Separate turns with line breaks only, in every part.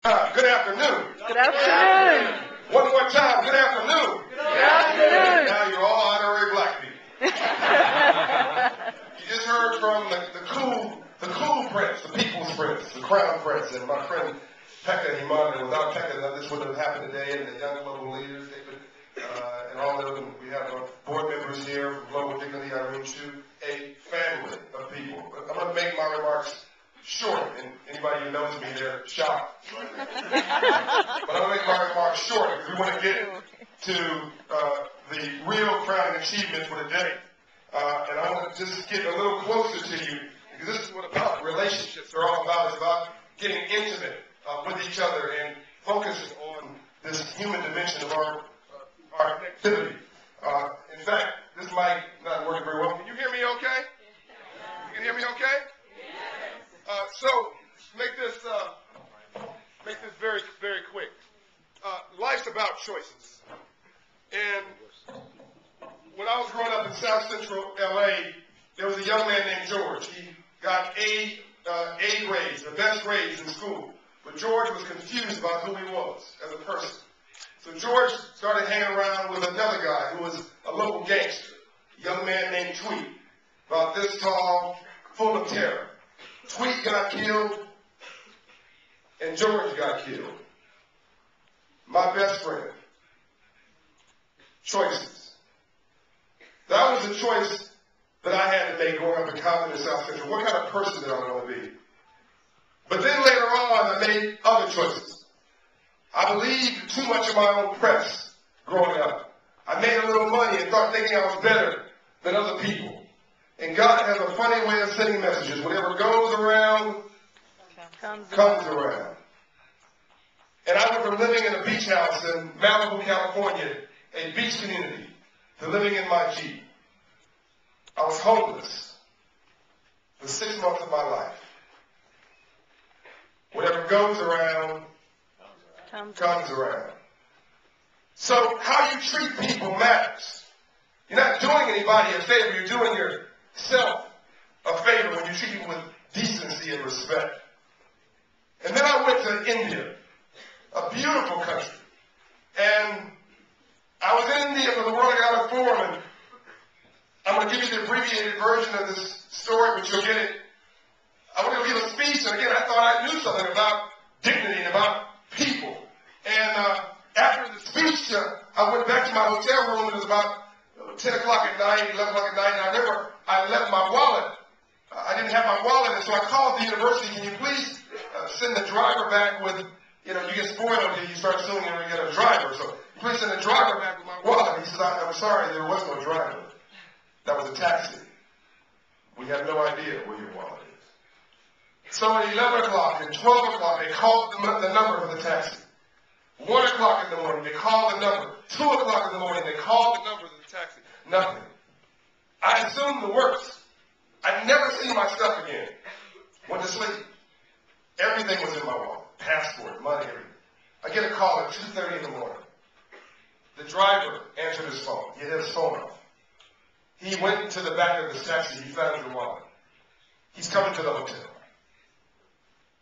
Good afternoon.
Good afternoon.
One more time, good afternoon.
Good afternoon.
Now you're all honorary black people. You just heard from the cool prince, the people's prince, the crown prince, and my friend Pekka Himanda. Without Pekka, none of this wouldn't have happened today, and the young global leaders, David, and all of them. We have board members here from Global Dignity, Irene Chu, a family of people. But I'm going to make my remarks short, and anybody who knows me, they're shocked. But I'm going to make my remarks short because we want to get to the real crowning achievement for the day. And I want to just get a little closer to you because this is what about relationships are all about. It's about getting intimate with each other and focusing on this human dimension of our activity. In fact, this mic not working very well. Can you hear me okay? You can hear me okay? So make this very, very quick. Life's about choices. And when I was growing up in South Central LA, there was a young man named George. He got A grades, the best grades in school. But George was confused about who he was as a person. So George started hanging around with another guy who was a local gangster, a young man named Tweet, about this tall, full of terror. Tweet got killed, and George got killed. My best friend. Choices. That was the choice that I had to make growing up in Compton in South Central. What kind of person did I want to be? But then later on, I made other choices. I believed too much of my own press growing up. I made a little money and thought thinking I was better than other people. And God has a funny way of sending messages. Whatever goes around, comes around. And I went from living in a beach house in Malibu, California, a beach community, to living in my Jeep. I was homeless for 6 months of my life. Whatever goes around, comes around. So how you treat people matters. You're not doing anybody a favor, you're doing yourself a favor when you treat people with decency and respect. And then I went to India, a beautiful country. And I was in India for the World Economic Forum, and I'm going to give you the abbreviated version of this story, but you'll get it. I want to give a speech, and again, I thought I knew something about dignity and about people. And after the speech, I went back to my hotel room. It was about 10 o'clock at night, 11 o'clock at night, and I remember I left my wallet. I didn't have my wallet, and so I called the university. Can you please send the driver back with, you get spoiled until you start assuming you're going to get a driver. So please send the driver back with my wallet. He said, I'm sorry, there was no driver. That was a taxi. We have no idea where your wallet is. So at 11 o'clock and 12 o'clock, they called the number for the taxi. 1 o'clock in the morning, they called the number. 2 o'clock in the morning, they called the number of the taxi. Nothing. I assumed the worst. I'd never see my stuff again. Went to sleep. Everything was in my wallet. Passport, money, everything. I get a call at 2:30 in the morning. The driver answered his phone. He had his phone off. He went into the back of his taxi. He found your wallet. He's coming to the hotel.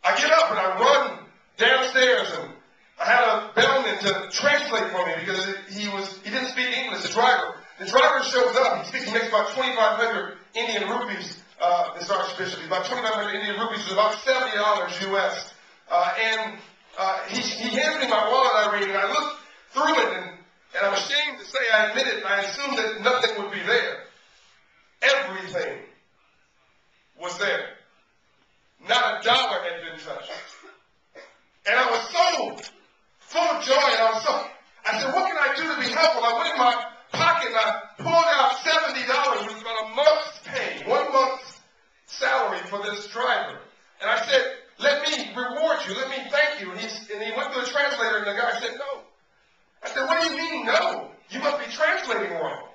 I get up and I run downstairs, and I had a bellman to translate for me because he didn't speak English, the driver. The driver shows up. He makes about 2,500 Indian rupees, this Archbishop. About 2,500 Indian rupees is about $70 US. And he hands me my wallet, Irene, and I look through it, and I'm ashamed to say I admit it, and I assumed that nothing would be there. Everything was there. Not a dollar had been touched. And I was so full of joy, and I said, what can I do to be helpful? I went in my pocket and I pulled out $70, which was about a month's pay, 1 month's salary for this driver. And I said, let me reward you, let me thank you. And he went to the translator, and the guy said, no. I said, what do you mean, no? You must be translating wrong.